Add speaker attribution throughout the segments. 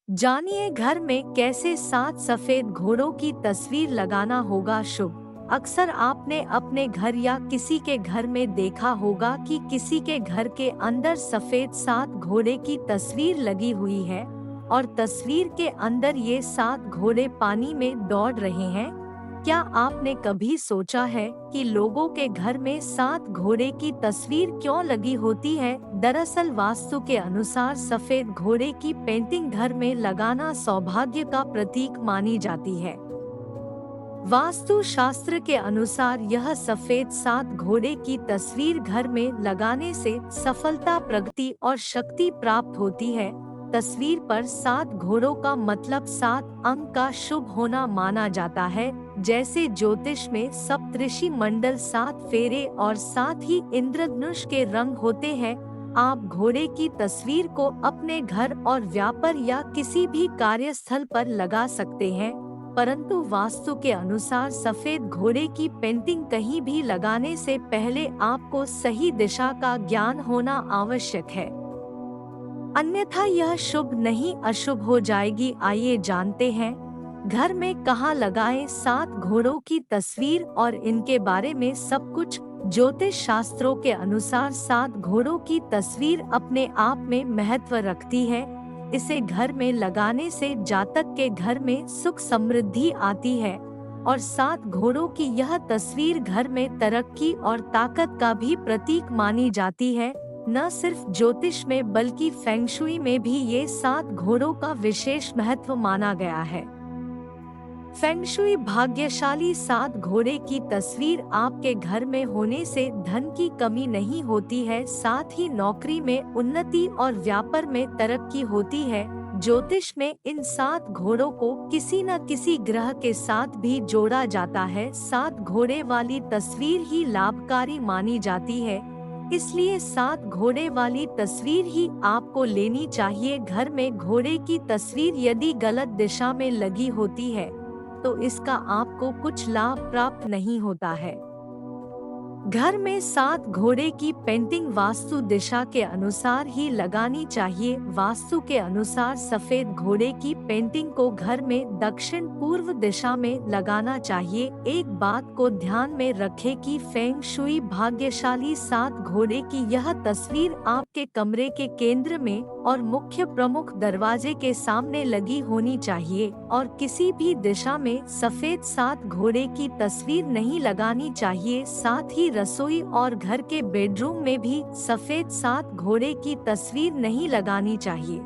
Speaker 1: जानिए घर में कैसे 7 सफेद घोड़ों की तस्वीर लगाना होगा शुभ। अक्सर आपने अपने घर या किसी के घर में देखा होगा कि किसी के घर के अंदर सफेद 7 घोड़े की तस्वीर लगी हुई है और तस्वीर के अंदर ये 7 घोड़े पानी में दौड़ रहे हैं। क्या आपने कभी सोचा है कि लोगों के घर में 7 घोड़े की तस्वीर क्यों लगी होती है? दरअसल वास्तु के अनुसार सफेद घोड़े की पेंटिंग घर में लगाना सौभाग्य का प्रतीक मानी जाती है। वास्तु शास्त्र के अनुसार यह सफेद 7 घोड़े की तस्वीर घर में लगाने से सफलता, प्रगति और शक्ति प्राप्त होती है। तस्वीर पर 7 घोड़ों का मतलब 7 अंक का शुभ होना माना जाता है। जैसे ज्योतिष में सप्तऋषि मंडल 7 फेरे और साथ ही इंद्रधनुष के रंग होते हैं। आप घोड़े की तस्वीर को अपने घर और व्यापार या किसी भी कार्यस्थल पर लगा सकते हैं, परंतु वास्तु के अनुसार सफेद घोड़े की पेंटिंग कहीं भी लगाने से पहले आपको सही दिशा का ज्ञान होना आवश्यक है, अन्यथा यह शुभ नहीं अशुभ हो जाएगी। आइए जानते हैं घर में कहाँ लगाएं 7 घोड़ों की तस्वीर और इनके बारे में सब कुछ। ज्योतिष शास्त्रों के अनुसार 7 घोड़ों की तस्वीर अपने आप में महत्व रखती है। इसे घर में लगाने से जातक के घर में सुख समृद्धि आती है और 7 घोड़ों की यह तस्वीर घर में तरक्की और ताकत का भी प्रतीक मानी जाती है। न सिर्फ ज्योतिष में बल्कि फेंगशुई में भी ये 7 घोड़ों का विशेष महत्व माना गया है। फेंगशुई भाग्यशाली 7 घोड़े की तस्वीर आपके घर में होने से धन की कमी नहीं होती है, साथ ही नौकरी में उन्नति और व्यापार में तरक्की होती है। ज्योतिष में इन 7 घोड़ों को किसी न किसी ग्रह के साथ भी जोड़ा जाता है। 7 घोड़े वाली तस्वीर ही लाभकारी मानी जाती है, इसलिए 7 घोड़े वाली तस्वीर ही आपको लेनी चाहिए। घर में घोड़े की तस्वीर यदि गलत दिशा में लगी होती है तो इसका आपको कुछ लाभ प्राप्त नहीं होता है। घर में 7 घोड़े की पेंटिंग वास्तु दिशा के अनुसार ही लगानी चाहिए। वास्तु के अनुसार सफेद घोड़े की पेंटिंग को घर में दक्षिण पूर्व दिशा में लगाना चाहिए। एक बात को ध्यान में रखें कि फेंग शुई भाग्यशाली 7 घोड़े की यह तस्वीर आपके कमरे के केंद्र में और मुख्य प्रमुख दरवाजे के सामने लगी होनी चाहिए और किसी भी दिशा में सफेद 7 घोड़े की तस्वीर नहीं लगानी चाहिए। साथ ही रसोई और घर के बेडरूम में भी सफेद 7 घोड़े की तस्वीर नहीं लगानी चाहिए।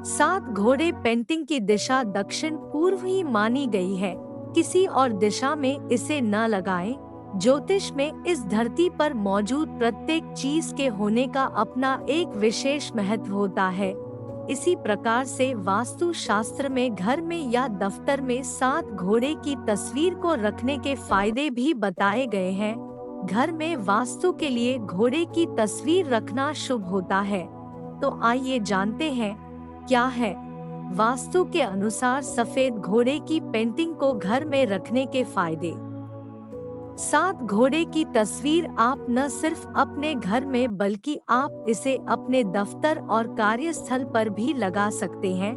Speaker 1: 7 घोड़े पेंटिंग की दिशा दक्षिण पूर्व ही मानी गई है, किसी और दिशा में इसे न लगाएं। ज्योतिष में इस धरती पर मौजूद प्रत्येक चीज के होने का अपना एक विशेष महत्व होता है। इसी प्रकार से वास्तु शास्त्र में घर में या दफ्तर में 7 घोड़े की तस्वीर को रखने के फायदे भी बताए गए हैं। घर में वास्तु के लिए घोड़े की तस्वीर रखना शुभ होता है, तो आइए जानते हैं क्या है वास्तु के अनुसार सफेद घोड़े की पेंटिंग को घर में रखने के फायदे। 7 घोड़े की तस्वीर आप न सिर्फ अपने घर में बल्कि आप इसे अपने दफ्तर और कार्यस्थल पर भी लगा सकते हैं।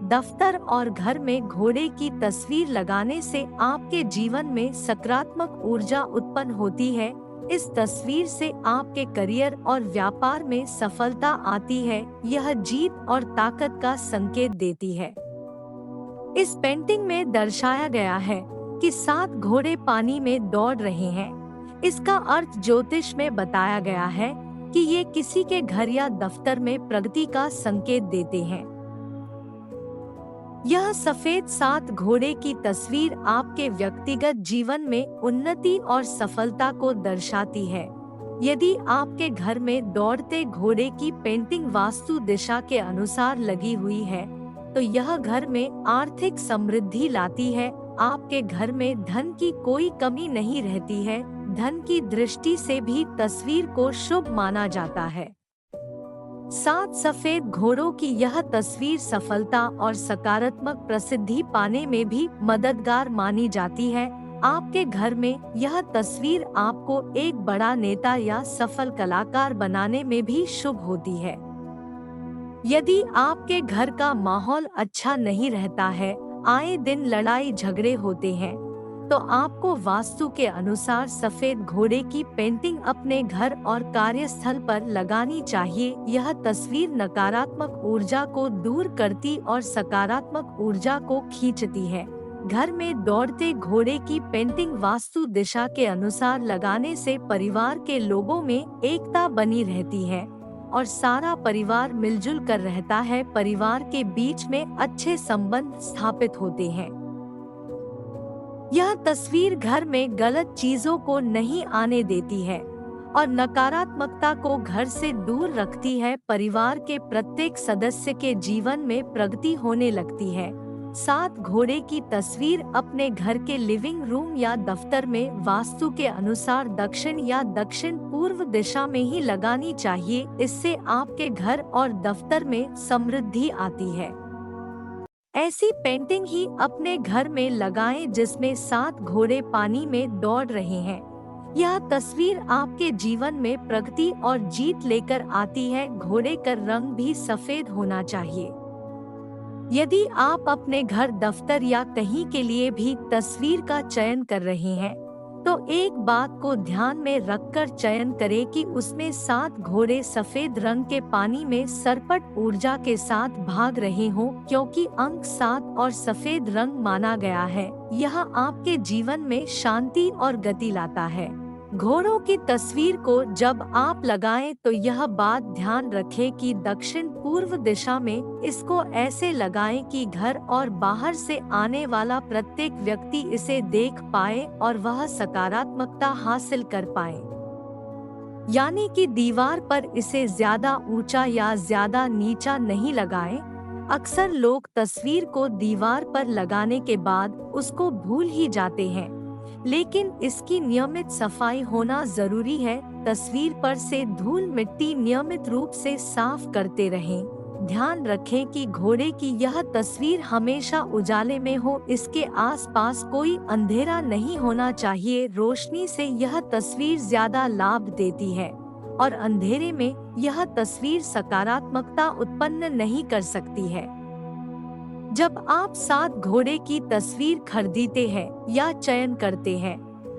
Speaker 1: दफ्तर और घर में घोड़े की तस्वीर लगाने से आपके जीवन में सकारात्मक ऊर्जा उत्पन्न होती है। इस तस्वीर से आपके करियर और व्यापार में सफलता आती है। यह जीत और ताकत का संकेत देती है। इस पेंटिंग में दर्शाया गया है कि 7 घोड़े पानी में दौड़ रहे हैं। इसका अर्थ ज्योतिष में बताया गया है कि ये किसी के घर या दफ्तर में प्रगति का संकेत देते हैं। यह सफेद 7 घोड़े की तस्वीर आपके व्यक्तिगत जीवन में उन्नति और सफलता को दर्शाती है। यदि आपके घर में दौड़ते घोड़े की पेंटिंग वास्तु दिशा के अनुसार लगी हुई है तो यह घर में आर्थिक समृद्धि लाती है। आपके घर में धन की कोई कमी नहीं रहती है। धन की दृष्टि से भी तस्वीर को शुभ माना जाता है। 7 सफेद घोड़ों की यह तस्वीर सफलता और सकारात्मक प्रसिद्धि पाने में भी मददगार मानी जाती है। आपके घर में यह तस्वीर आपको एक बड़ा नेता या सफल कलाकार बनाने में भी शुभ होती है। यदि आपके घर का माहौल अच्छा नहीं रहता है, आए दिन लड़ाई झगड़े होते हैं, तो आपको वास्तु के अनुसार सफेद घोड़े की पेंटिंग अपने घर और कार्यस्थल पर लगानी चाहिए। यह तस्वीर नकारात्मक ऊर्जा को दूर करती और सकारात्मक ऊर्जा को खींचती है। घर में दौड़ते घोड़े की पेंटिंग वास्तु दिशा के अनुसार लगाने से परिवार के लोगों में एकता बनी रहती है और सारा परिवार मिलजुल कर रहता है। परिवार के बीच में अच्छे संबंध स्थापित होते हैं। यह तस्वीर घर में गलत चीजों को नहीं आने देती है और नकारात्मकता को घर से दूर रखती है। परिवार के प्रत्येक सदस्य के जीवन में प्रगति होने लगती है। 7 घोड़े की तस्वीर अपने घर के लिविंग रूम या दफ्तर में वास्तु के अनुसार दक्षिण या दक्षिण पूर्व दिशा में ही लगानी चाहिए। इससे आपके घर और दफ्तर में समृद्धि आती है। ऐसी पेंटिंग ही अपने घर में लगाएं जिसमें 7 घोड़े पानी में दौड़ रहे हैं। यह तस्वीर आपके जीवन में प्रगति और जीत लेकर आती है। घोड़े का रंग भी सफेद होना चाहिए। यदि आप अपने घर, दफ्तर या कहीं के लिए भी तस्वीर का चयन कर रहे हैं, तो एक बात को ध्यान में रखकर चयन करें कि उसमें 7 घोड़े सफेद रंग के पानी में सरपट ऊर्जा के साथ भाग रहे हों, क्योंकि अंक 7 और सफेद रंग माना गया है। यह आपके जीवन में शांति और गति लाता है। घोड़ों की तस्वीर को जब आप लगाएं तो यह बात ध्यान रखें कि दक्षिण पूर्व दिशा में इसको ऐसे लगाएं कि घर और बाहर से आने वाला प्रत्येक व्यक्ति इसे देख पाए और वह सकारात्मकता हासिल कर पाए। यानी कि दीवार पर इसे ज्यादा ऊंचा या ज्यादा नीचा नहीं लगाएं। अक्सर लोग तस्वीर को दीवार पर लगाने के बाद उसको भूल ही जाते हैं, लेकिन इसकी नियमित सफाई होना जरूरी है। तस्वीर पर से धूल मिट्टी नियमित रूप से साफ करते रहें। ध्यान रखें कि घोड़े की यह तस्वीर हमेशा उजाले में हो, इसके आसपास कोई अंधेरा नहीं होना चाहिए। रोशनी से यह तस्वीर ज्यादा लाभ देती है और अंधेरे में यह तस्वीर सकारात्मकता उत्पन्न नहीं कर सकती है। जब आप 7 घोड़े की तस्वीर खरीदते हैं या चयन करते हैं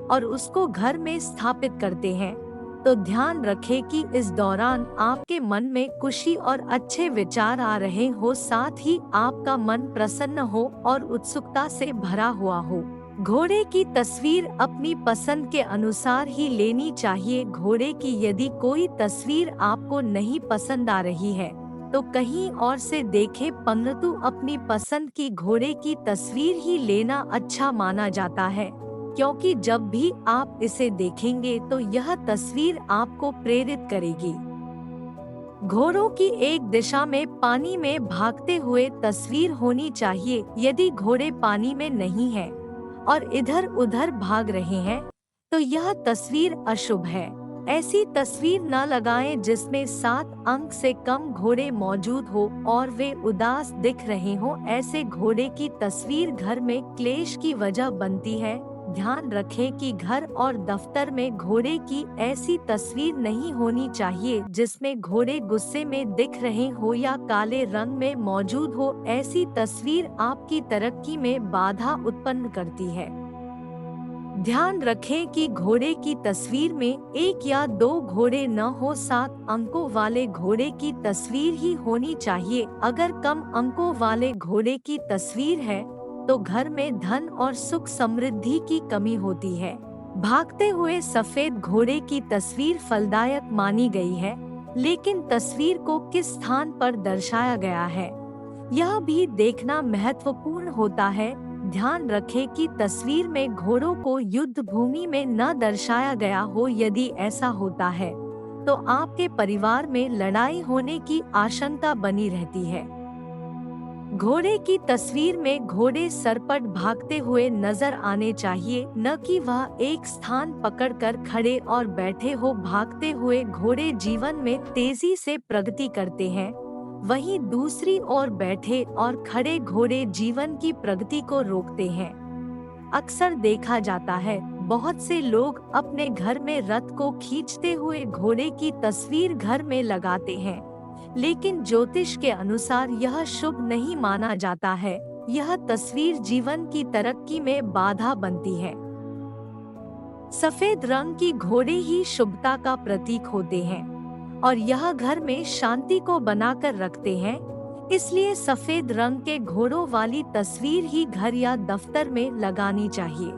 Speaker 1: और उसको घर में स्थापित करते हैं, तो ध्यान रखें कि इस दौरान आपके मन में खुशी और अच्छे विचार आ रहे हो, साथ ही आपका मन प्रसन्न हो और उत्सुकता से भरा हुआ हो। घोड़े की तस्वीर अपनी पसंद के अनुसार ही लेनी चाहिए। घोड़े की यदि कोई तस्वीर आपको नहीं पसंद आ रही है तो कहीं और से देखें, परंतु अपनी पसंद की घोड़े की तस्वीर ही लेना अच्छा माना जाता है, क्योंकि जब भी आप इसे देखेंगे तो यह तस्वीर आपको प्रेरित करेगी। घोड़ों की एक दिशा में पानी में भागते हुए तस्वीर होनी चाहिए। यदि घोड़े पानी में नहीं है और इधर उधर भाग रहे हैं तो यह तस्वीर अशुभ है। ऐसी तस्वीर न लगाएं जिसमें 7 अंक से कम घोड़े मौजूद हो और वे उदास दिख रहे हों। ऐसे घोड़े की तस्वीर घर में क्लेश की वजह बनती है। ध्यान रखें कि घर और दफ्तर में घोड़े की ऐसी तस्वीर नहीं होनी चाहिए जिसमें घोड़े गुस्से में दिख रहे हो या काले रंग में मौजूद हो। ऐसी तस्वीर आपकी तरक्की में बाधा उत्पन्न करती है। ध्यान रखें कि घोड़े की तस्वीर में 1 या 2 घोड़े न हो, 7 अंकों वाले घोड़े की तस्वीर ही होनी चाहिए। अगर कम अंकों वाले घोड़े की तस्वीर है तो घर में धन और सुख समृद्धि की कमी होती है। भागते हुए सफेद घोड़े की तस्वीर फलदायक मानी गई है, लेकिन तस्वीर को किस स्थान पर दर्शाया गया है यह भी देखना महत्वपूर्ण होता है। ध्यान रखें कि तस्वीर में घोड़ों को युद्ध भूमि में न दर्शाया गया हो। यदि ऐसा होता है तो आपके परिवार में लड़ाई होने की आशंका बनी रहती है। घोड़े की तस्वीर में घोड़े सरपट भागते हुए नजर आने चाहिए, न कि वह एक स्थान पकड़कर खड़े और बैठे हो। भागते हुए घोड़े जीवन में तेजी से प्रगति करते हैं, वहीं दूसरी ओर बैठे और खड़े घोड़े जीवन की प्रगति को रोकते हैं। अक्सर देखा जाता है बहुत से लोग अपने घर में रथ को खींचते हुए घोड़े की तस्वीर घर में लगाते हैं। लेकिन ज्योतिष के अनुसार यह शुभ नहीं माना जाता है। यह तस्वीर जीवन की तरक्की में बाधा बनती है। सफेद रंग की घोड़े ही शुभता का प्रतीक होते हैं और यह घर में शांति को बनाकर रखते हैं। इसलिए सफेद रंग के घोड़ों वाली तस्वीर ही घर या दफ्तर में लगानी चाहिए।